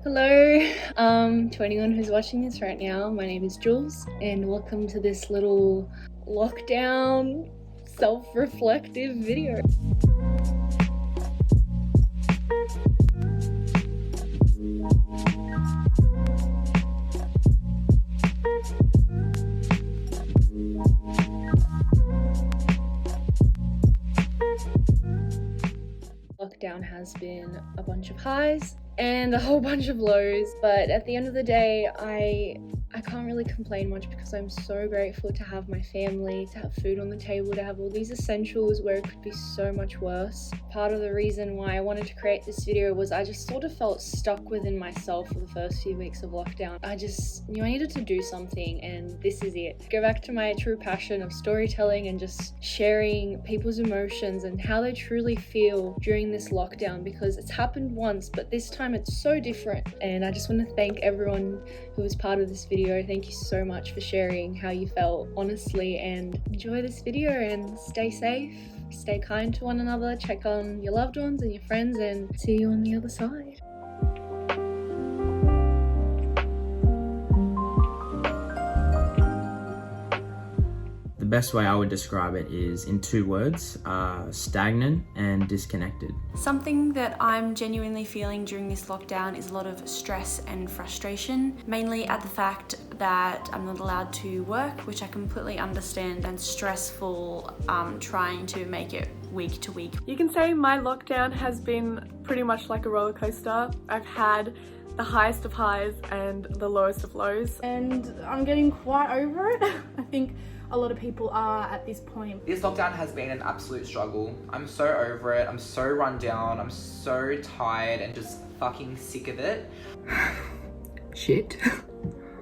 Hello, to anyone who's watching this right now, my name is Jules, and welcome to this little lockdown self-reflective video. Lockdown has been a bunch of highs and a whole bunch of lows, but at the end of the day, I can't really complain much because I'm so grateful to have my family, to have food on the table, to have all these essentials where it could be so much worse. Part of the reason why I wanted to create this video was I just sort of felt stuck within myself for the first few weeks of lockdown. I just knew I needed to do something, and this is it. Go back to my true passion of storytelling and just sharing people's emotions and how they truly feel during this lockdown, because it's happened once, but this time it's so different. And I just want to thank everyone who was part of this video. Thank you so much for sharing how you felt, honestly, and enjoy this video and stay safe, stay kind to one another, check on your loved ones and your friends, and see you on the other side. The best way I would describe it is in two words, stagnant and disconnected. Something that I'm genuinely feeling during this lockdown is a lot of stress and frustration, mainly at the fact that I'm not allowed to work, which I completely understand, and stressful trying to make it week to week. You can say my lockdown has been pretty much like a roller coaster. I've had the highest of highs and the lowest of lows, and I'm getting quite over it. I think a lot of people are at this point. This lockdown has been an absolute struggle. I'm so over it. I'm so run down. I'm so tired and just fucking sick of it. Shit.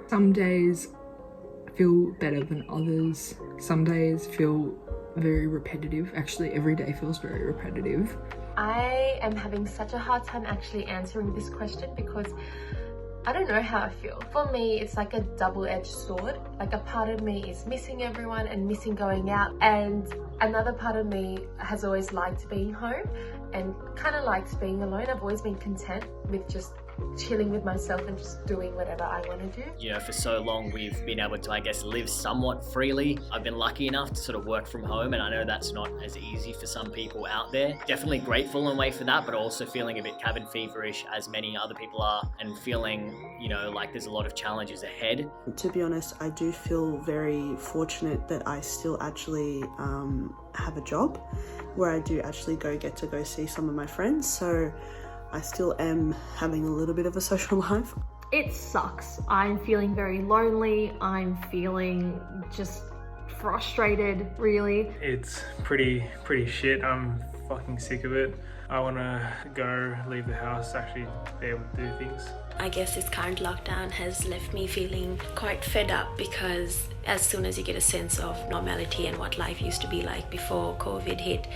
Some days feel better than others. Some days feel very repetitive. Actually, every day feels very repetitive. I am having such a hard time actually answering this question because I don't know how I feel. For me, it's like a double-edged sword. Like, a part of me is missing everyone and missing going out, and another part of me has always liked being home and kind of likes being alone. I've always been content with just chilling with myself and just doing whatever I want to do. You know, for so long we've been able to, I guess, live somewhat freely. I've been lucky enough to sort of work from home, and I know that's not as easy for some people out there. Definitely grateful in a way for that, but also feeling a bit cabin feverish as many other people are, and feeling, you know, like there's a lot of challenges ahead. To be honest, I do feel very fortunate that I still actually have a job where I do actually get to go see some of my friends. So I still am having a little bit of a social life. It sucks. I'm feeling very lonely. I'm feeling just frustrated, really. It's pretty shit. I'm fucking sick of it. I want to leave the house, actually be able to do things. I guess this current lockdown has left me feeling quite fed up, because as soon as you get a sense of normality and what life used to be like before COVID hit,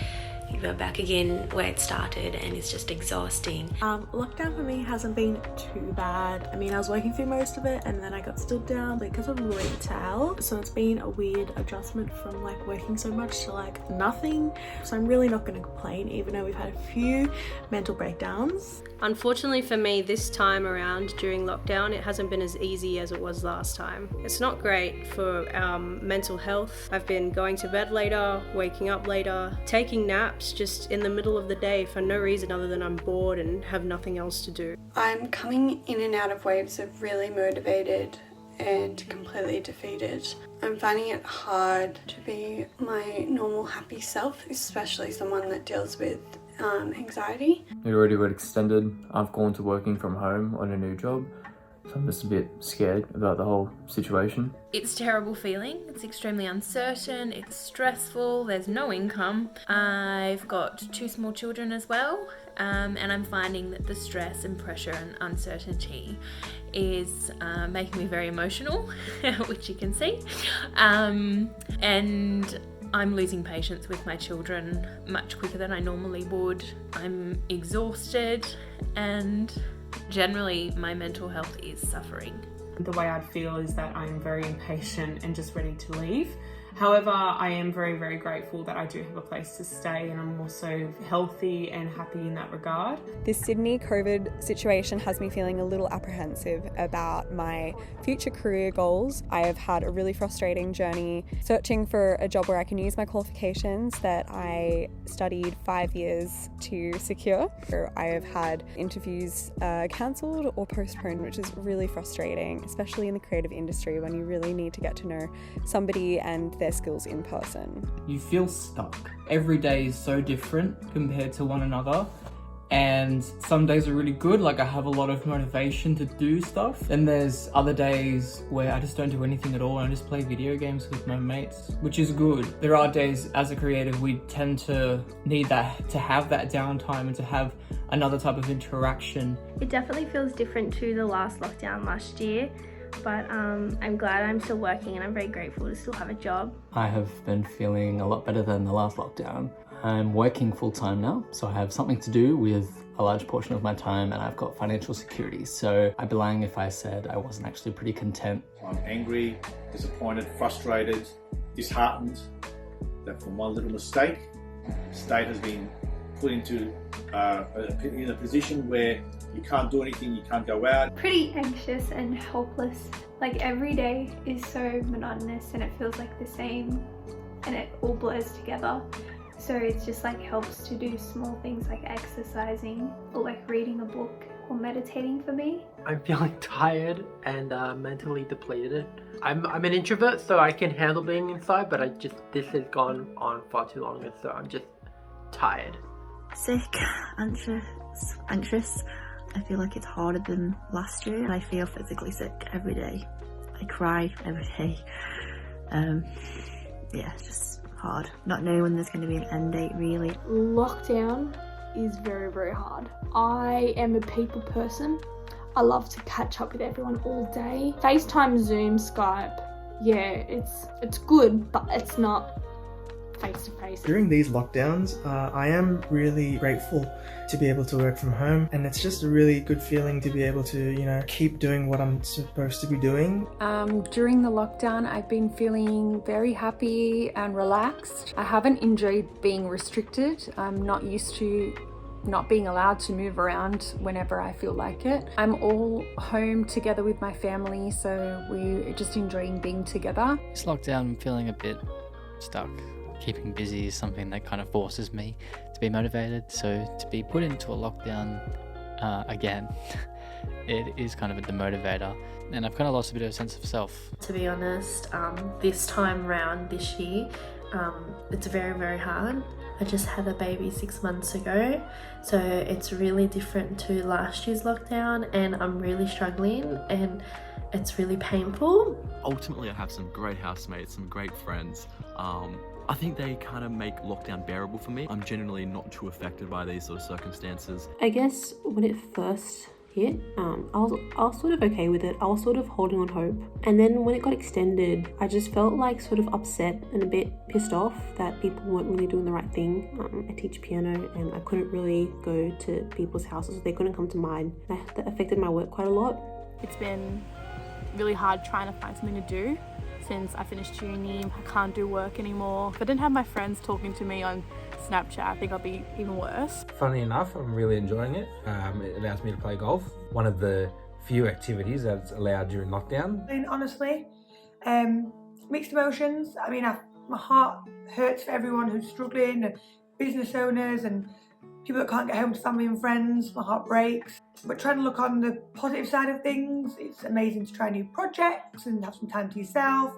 we're back again where it started, and it's just exhausting. Lockdown for me hasn't been too bad. I mean, I was working through most of it, and then I got stood down because of retail. So it's been a weird adjustment from like working so much to like nothing. So I'm really not going to complain, even though we've had a few mental breakdowns. Unfortunately for me, this time around during lockdown, it hasn't been as easy as it was last time. It's not great for our mental health. I've been going to bed later, waking up later, taking naps just in the middle of the day for no reason other than I'm bored and have nothing else to do. I'm coming in and out of waves of really motivated and completely defeated. I'm finding it hard to be my normal happy self, especially someone that deals with anxiety. It already got extended. I've gone to working from home on a new job, so I'm just a bit scared about the whole situation. It's a terrible feeling. It's extremely uncertain, it's stressful, there's no income. I've got 2 small children as well, and I'm finding that the stress and pressure and uncertainty is making me very emotional, which you can see. And I'm losing patience with my children much quicker than I normally would. I'm exhausted, and generally my mental health is suffering. The way I'd feel is that I'm very impatient and just ready to leave. However, I am very, very grateful that I do have a place to stay, and I'm also healthy and happy in that regard. This Sydney COVID situation has me feeling a little apprehensive about my future career goals. I have had a really frustrating journey searching for a job where I can use my qualifications that I studied 5 years to secure. I have had interviews cancelled or postponed, which is really frustrating, especially in the creative industry when you really need to get to know somebody and their skills in person. You feel stuck. Every day is so different compared to one another. And some days are really good, like I have a lot of motivation to do stuff. And there's other days where I just don't do anything at all and I just play video games with my mates, which is good. There are days as a creative we tend to need that, to have that downtime and to have another type of interaction. It definitely feels different to the last lockdown last year, but I'm glad I'm still working and I'm very grateful to still have a job. I have been feeling a lot better than the last lockdown. I'm working full-time now, so I have something to do with a large portion of my time and I've got financial security, so I'd be lying if I said I wasn't actually pretty content. I'm angry, disappointed, frustrated, disheartened that for one little mistake, the state has been put into in a position where you can't do anything, you can't go out. Pretty anxious and helpless. Like every day is so monotonous and it feels like the same and it all blurs together. So it's just like helps to do small things like exercising or like reading a book or meditating for me. I'm feeling tired and mentally depleted. I'm an introvert, so I can handle being inside, but this has gone on far too long, so I'm just tired. Sick, anxious. I feel like it's harder than last year. I feel physically sick every day. I cry every day. Yeah, it's just hard. Not knowing when there's going to be an end date, really. Lockdown is very, very hard. I am a people person. I love to catch up with everyone all day. FaceTime, Zoom, Skype. Yeah, it's good, but it's not face-to-face. During these lockdowns, I am really grateful to be able to work from home, and it's just a really good feeling to be able to, keep doing what I'm supposed to be doing. During the lockdown, I've been feeling very happy and relaxed. I haven't enjoyed being restricted. I'm not used to not being allowed to move around whenever I feel like it. I'm all home together with my family, so we're just enjoying being together. This lockdown, I'm feeling a bit stuck. Keeping busy is something that kind of forces me to be motivated, so to be put into a lockdown again, it is kind of a demotivator, and I've kind of lost a bit of a sense of self. To be honest, this time round this year, it's very, very hard. I just had a baby 6 months ago, so it's really different to last year's lockdown, and I'm really struggling and it's really painful. Ultimately, I have some great housemates, some great friends. I think they kind of make lockdown bearable for me. I'm generally not too affected by these sort of circumstances. I guess when it first hit, I was sort of okay with it. I was sort of holding on hope. And then when it got extended, I just felt like sort of upset and a bit pissed off that people weren't really doing the right thing. I teach piano and I couldn't really go to people's houses. They couldn't come to mine. That affected my work quite a lot. It's been really hard trying to find something to do. Since I finished uni, I can't do work anymore. If I didn't have my friends talking to me on Snapchat, I think I'd be even worse. Funny enough, I'm really enjoying it. It allows me to play golf. One of the few activities that's allowed during lockdown. And honestly, mixed emotions. I mean, my heart hurts for everyone who's struggling, and business owners and people that can't get home to family and friends. My heart breaks. But trying to look on the positive side of things, it's amazing to try new projects and have some time to yourself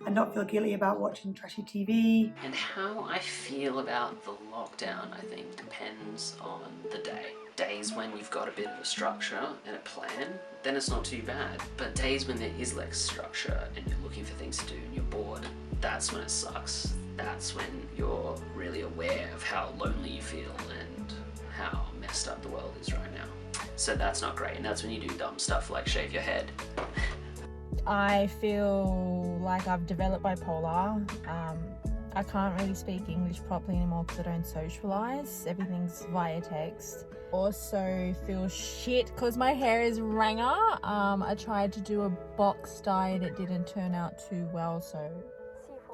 and not feel guilty about watching trashy TV. And how I feel about the lockdown, I think, depends on the day. Days when you've got a bit of a structure and a plan, then it's not too bad. But days when there is less structure and you're looking for things to do and you're bored, that's when it sucks. That's when you're really aware of how lonely you feel and how messed up the world is right now. So that's not great, and that's when you do dumb stuff like shave your head. I feel like I've developed bipolar. I can't really speak English properly anymore because I don't socialise. Everything's via text. Also feel shit because my hair is ranger. I tried to do a box dye and it didn't turn out too well, so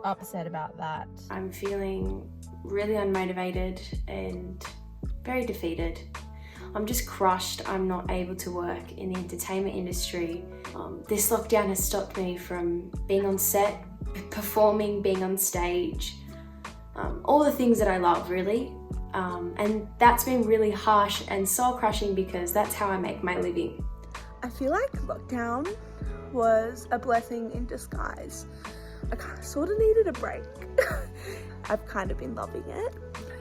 upset about that. I'm feeling really unmotivated and very defeated. I'm just crushed. I'm not able to work in the entertainment industry. This lockdown has stopped me from being on set, performing, being on stage, all the things that I love, really. And that's been really harsh and soul crushing because that's how I make my living. I feel like lockdown was a blessing in disguise. I kind of sort of needed a break. I've kind of been loving it.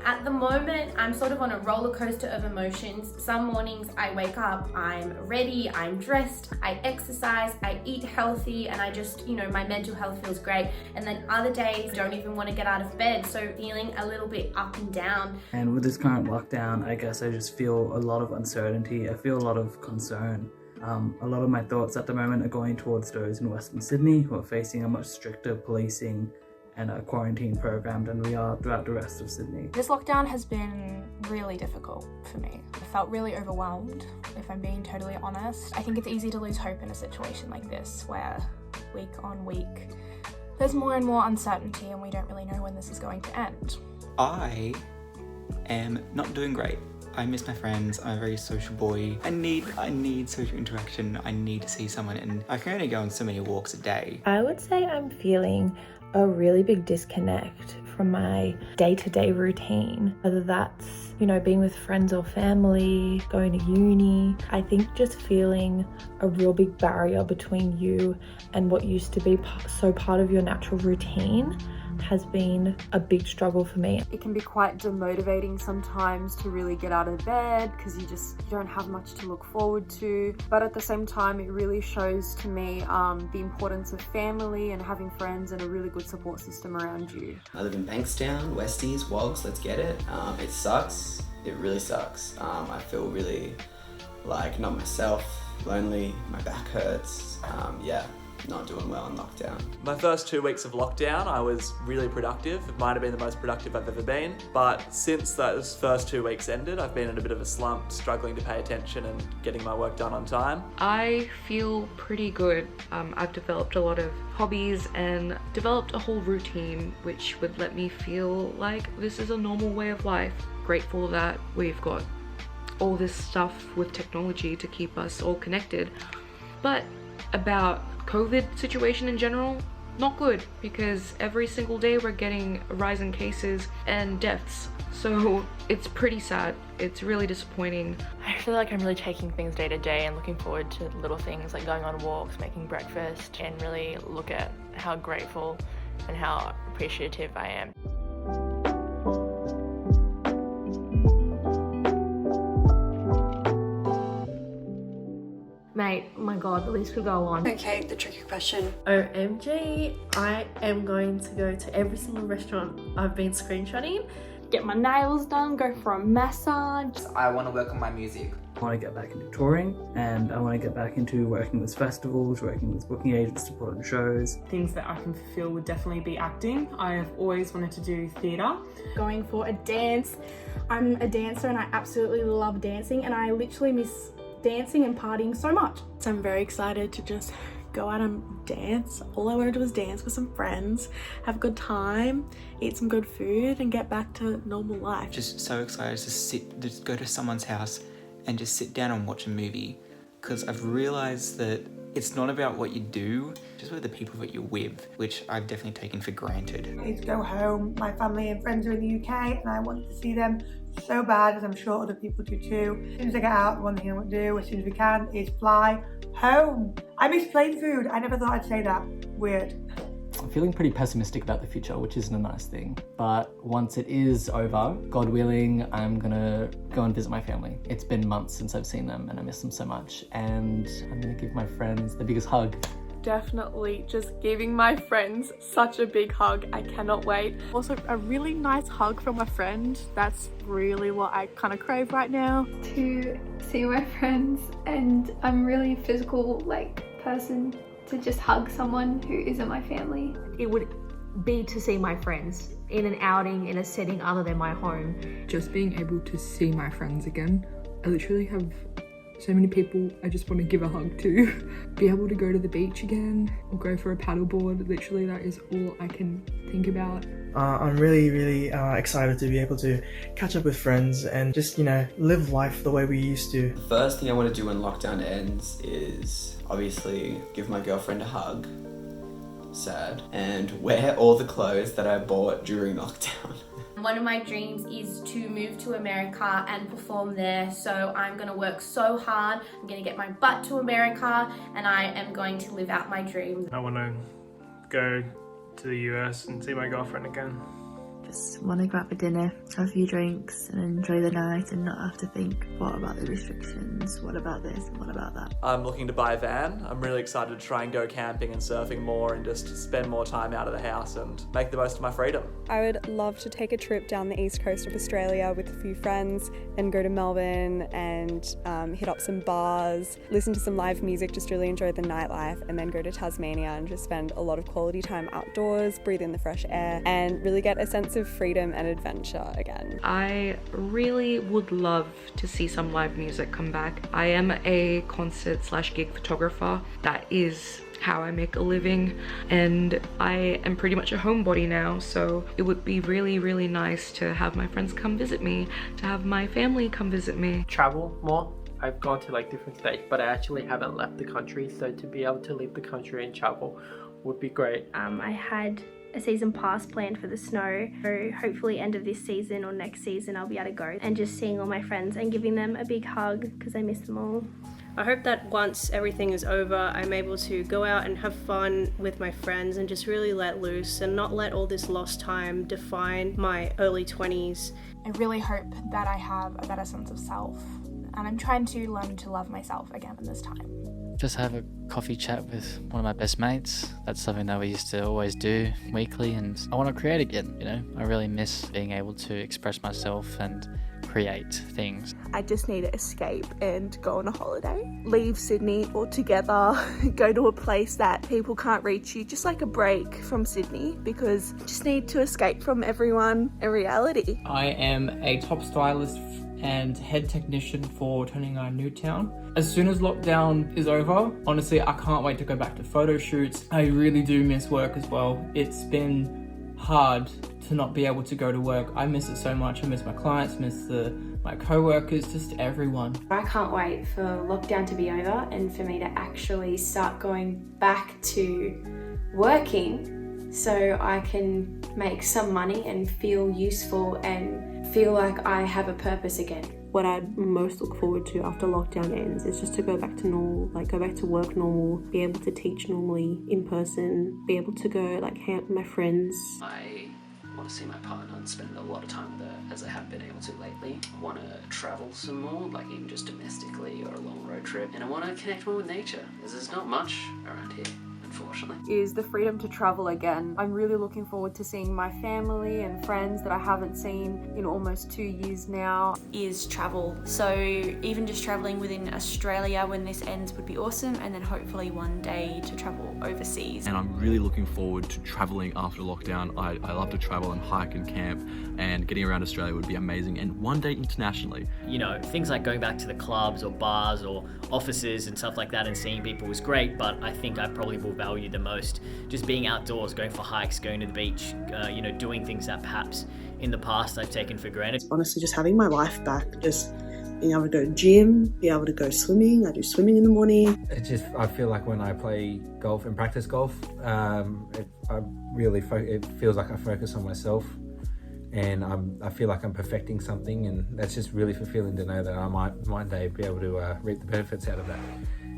At the moment, I'm sort of on a roller coaster of emotions. Some mornings I wake up, I'm ready, I'm dressed, I exercise, I eat healthy, and I just, my mental health feels great. And then other days, I don't even want to get out of bed, so feeling a little bit up and down. And with this current lockdown, I guess I just feel a lot of uncertainty. I feel a lot of concern. A lot of my thoughts at the moment are going towards those in Western Sydney who are facing a much stricter policing and a quarantine program than we are throughout the rest of Sydney. This lockdown has been really difficult for me. I felt really overwhelmed, if I'm being totally honest. I think it's easy to lose hope in a situation like this, where week on week, there's more and more uncertainty and we don't really know when this is going to end. I am not doing great. I miss my friends. I'm a very social boy. I need social interaction. I need to see someone, and I can only go on so many walks a day. I would say I'm feeling a really big disconnect from my day-to-day routine, whether that's, being with friends or family, going to uni. I think just feeling a real big barrier between you and what used to be so part of your natural routine has been a big struggle for me. It can be quite demotivating sometimes to really get out of bed because you don't have much to look forward to. But at the same time, it really shows to me the importance of family and having friends and a really good support system around you. I live in Bankstown, Westies, Wogs, let's get it. It sucks. It really sucks. I feel really like not myself, lonely, my back hurts. Not doing well in lockdown. My first 2 weeks of lockdown, I was really productive. It might have been the most productive I've ever been. But since those first 2 weeks ended, I've been in a bit of a slump, struggling to pay attention and getting my work done on time. I feel pretty good. I've developed a lot of hobbies and developed a whole routine which would let me feel like this is a normal way of life. Grateful that we've got all this stuff with technology to keep us all connected. But about COVID situation in general, not good, because every single day we're getting a rise in cases and deaths. So it's pretty sad. It's really disappointing. I feel like I'm really taking things day to day and looking forward to little things like going on walks, making breakfast, and really look at how grateful and how appreciative I am. Mate, oh my god, the list could go on. Okay, the tricky question. OMG, I am going to go to every single restaurant I've been screenshotting. Get my nails done, go for a massage. I want to work on my music. I want to get back into touring, and I want to get back into working with festivals, working with booking agents to put on shows. Things that I can fulfill would definitely be acting. I have always wanted to do theatre. Going for a dance. I'm a dancer and I absolutely love dancing, and I literally miss dancing and partying so much. So I'm very excited to just go out and dance. All I want to do is dance with some friends, have a good time, eat some good food, and get back to normal life. Just so excited to go to someone's house and just sit down and watch a movie, because I've realised that it's not about what you do, just with the people that you're with, which I've definitely taken for granted. I need to go home. My family and friends are in the UK and I want to see them so bad, as I'm sure other people do too. As soon as I get out, the one thing I want to do as soon as we can is fly home. I miss plain food. I never thought I'd say that. Weird. I'm feeling pretty pessimistic about the future, which isn't a nice thing. But once it is over, God willing, I'm gonna go and visit my family. It's been months since I've seen them and I miss them so much. And I'm gonna give my friends the biggest hug. Definitely just giving my friends such a big hug. I cannot wait. Also, a really nice hug from a friend. That's really what I kind of crave right now. To see my friends, and I'm really a physical person, to just hug someone who isn't my family. It would be to see my friends in an outing in a setting other than my home. Just being able to see my friends again. I literally have So many people I just want to give a hug to. Be able to go to the beach again or go for a paddleboard. Literally, that is all I can think about. I'm really excited to be able to catch up with friends and just, live life the way we used to. The first thing I want to do when lockdown ends is obviously give my girlfriend a hug, sad, and wear all the clothes that I bought during lockdown. One of my dreams is to move to America and perform there, so I'm going to work so hard. I'm going to get my butt to America and I am going to live out my dreams. I want to go to the US and see my girlfriend again. Just want to go out for dinner, have a few drinks and enjoy the night and not have to think, what about the restrictions, what about this and what about that. I'm looking to buy a van. I'm really excited to try and go camping and surfing more and just spend more time out of the house and make the most of my freedom. I would love to take a trip down the east coast of Australia with a few friends and go to Melbourne and hit up some bars, listen to some live music, just really enjoy the nightlife, and then go to Tasmania and just spend a lot of quality time outdoors, breathe in the fresh air and really get a sense of freedom and adventure again. I really would love to see some live music come back. I am a concert/gig photographer. That is how I make a living, and I am pretty much a homebody now, so it would be really nice to have my friends come visit me, to have my family come visit me. Travel more. I've gone to like different states, but I actually haven't left the country, so to be able to leave the country and travel would be great. I had a season pass planned for the snow, so hopefully end of this season or next season I'll be able to go, and just seeing all my friends and giving them a big hug because I miss them all. I hope that once everything is over, I'm able to go out and have fun with my friends and just really let loose and not let all this lost time define my early 20s. I really hope that I have a better sense of self, and I'm trying to learn to love myself again in this time. Just have a coffee chat with one of my best mates. That's something that we used to always do weekly, and I want to create again, I really miss being able to express myself and create things. I just need to escape and go on a holiday. Leave Sydney altogether, go to a place that people can't reach you, just like a break from Sydney, because I just need to escape from everyone and reality. I am a top stylist and head technician for Turning Iron Newtown. As soon as lockdown is over, honestly, I can't wait to go back to photo shoots. I really do miss work as well. It's been hard to not be able to go to work. I miss it so much. I miss my clients, miss my co-workers, just everyone. I can't wait for lockdown to be over and for me to actually start going back to working so I can make some money and feel useful and feel like I have a purpose again. What I most look forward to after lockdown ends is just to go back to normal, like go back to work normal, be able to teach normally in person, be able to go like hang out with my friends. I want to see my partner and spend a lot of time with her as I have been able to lately. I want to travel some more, like even just domestically or a long road trip, and I want to connect more with nature, because there's not much around here. Unfortunately. Is the freedom to travel again. I'm really looking forward to seeing my family and friends that I haven't seen in almost 2 years now. Is travel. So even just traveling within Australia when this ends would be awesome, and then hopefully one day to travel overseas. And I'm really looking forward to traveling after lockdown. I love to travel and hike and camp, and getting around Australia would be amazing, and one day internationally. Things like going back to the clubs or bars or offices and stuff like that and seeing people was great, but I think I probably will value the most just being outdoors, going for hikes, going to the beach, doing things that perhaps in the past I've taken for granted. Honestly, just having my life back, just being able to go to the gym, be able to go swimming. I do swimming in the morning. I feel like when I play golf and practice golf, it feels like I focus on myself, and I feel like I'm perfecting something, and that's just really fulfilling to know that I might one day be able to reap the benefits out of that.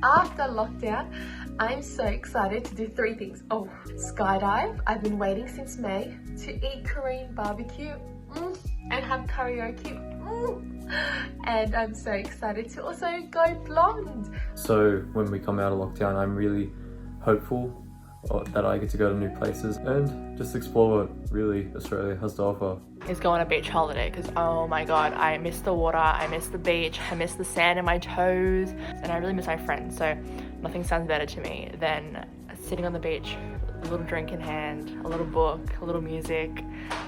After lockdown, I'm so excited to do 3 things. Skydive. I've been waiting since May to eat Korean barbecue and have karaoke. And I'm so excited to also go blonde. So when we come out of lockdown, I'm really hopeful that I get to go to new places and just explore what really Australia has to offer. Is go on a beach holiday, because oh my god, I miss the water, I miss the beach, I miss the sand in my toes, and I really miss my friends. So nothing sounds better to me than sitting on the beach, a little drink in hand, a little book, a little music,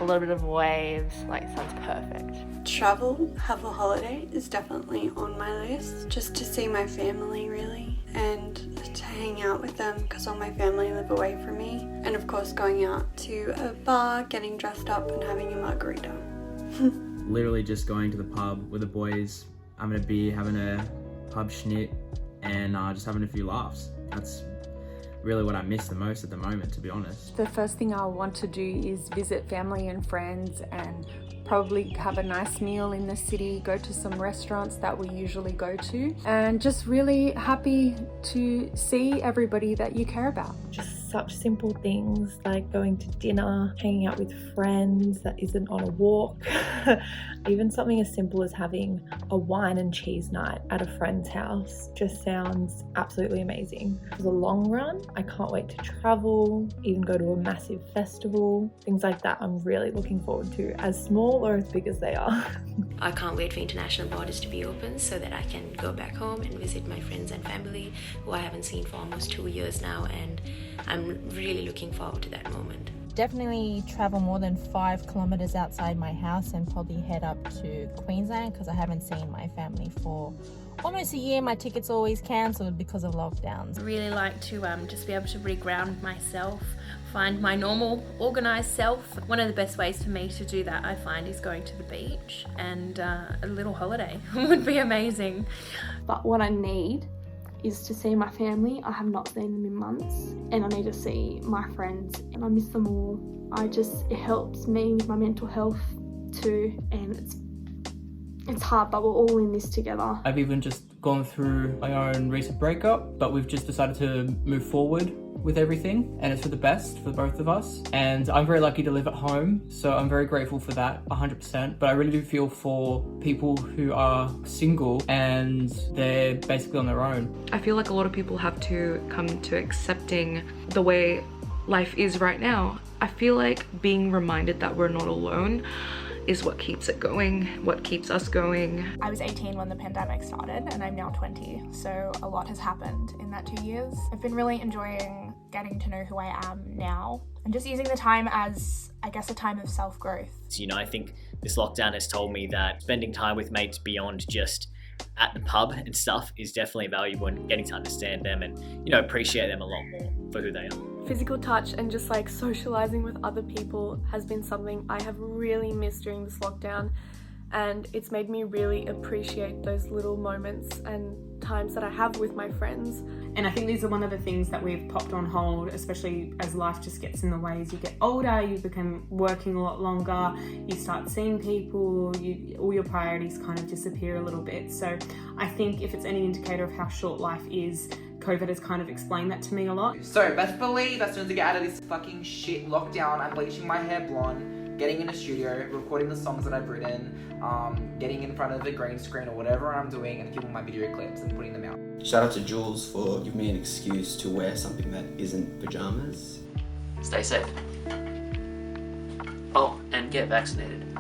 a little bit of waves. Like, sounds perfect. Travel, have a holiday is definitely on my list, just to see my family really, and to hang out with them because all my family live away from me, and of course going out to a bar, getting dressed up and having a margarita. Literally just going to the pub with the boys, having a beer, having a pub schnit, and just having a few laughs. That's really what I miss the most at the moment, to be honest. The first thing I'll want to do is visit family and friends and probably have a nice meal in the city, go to some restaurants that we usually go to, and just really happy to see everybody that you care about. Just such simple things like going to dinner, hanging out with friends that isn't on a walk. Even something as simple as having a wine and cheese night at a friend's house just sounds absolutely amazing. For the long run, I can't wait to travel, even go to a massive festival, things like that I'm really looking forward to, as small or as big as they are. I can't wait for international borders to be open so that I can go back home and visit my friends and family who I haven't seen for almost 2 years now, and I'm really looking forward to that moment. Definitely travel more than 5 kilometers outside my house and probably head up to Queensland because I haven't seen my family for almost a year. My tickets always cancelled because of lockdowns. I really like to just be able to reground myself, find my normal organised self. One of the best ways for me to do that, I find, is going to the beach, and a little holiday would be amazing. But what I need is to see my family. I have not seen them in months, and I need to see my friends, and I miss them all. It helps me with my mental health too, and it's hard, but we're all in this together. I've even just gone through my own recent breakup, but we've just decided to move forward with everything, and it's for the best for both of us. And I'm very lucky to live at home, so I'm very grateful for that, 100%. But I really do feel for people who are single and they're basically on their own. I feel like a lot of people have to come to accepting the way life is right now. I feel like being reminded that we're not alone is what keeps it going, what keeps us going. I was 18 when the pandemic started and I'm now 20, so a lot has happened in that 2 years. I've been really enjoying getting to know who I am now and just using the time as, I guess, a time of self-growth. You know, I think this lockdown has told me that spending time with mates beyond just at the pub and stuff is definitely valuable, and getting to understand them and, you know, appreciate them a lot more for who they are. Physical touch and just like socializing with other people has been something I have really missed during this lockdown, and it's made me really appreciate those little moments and times that I have with my friends. And I think these are one of the things that we've popped on hold, especially as life just gets in the way. As you get older, you become working a lot longer, you start seeing people, all your priorities kind of disappear a little bit. So I think if it's any indicator of how short life is, COVID has kind of explained that to me a lot. So best believe as soon as I get out of this fucking shit lockdown, I'm bleaching my hair blonde, getting in a studio, recording the songs that I've written, getting in front of a green screen or whatever I'm doing, and filming my video clips and putting them out. Shout out to Jules for giving me an excuse to wear something that isn't pajamas. Stay safe. Oh, and get vaccinated.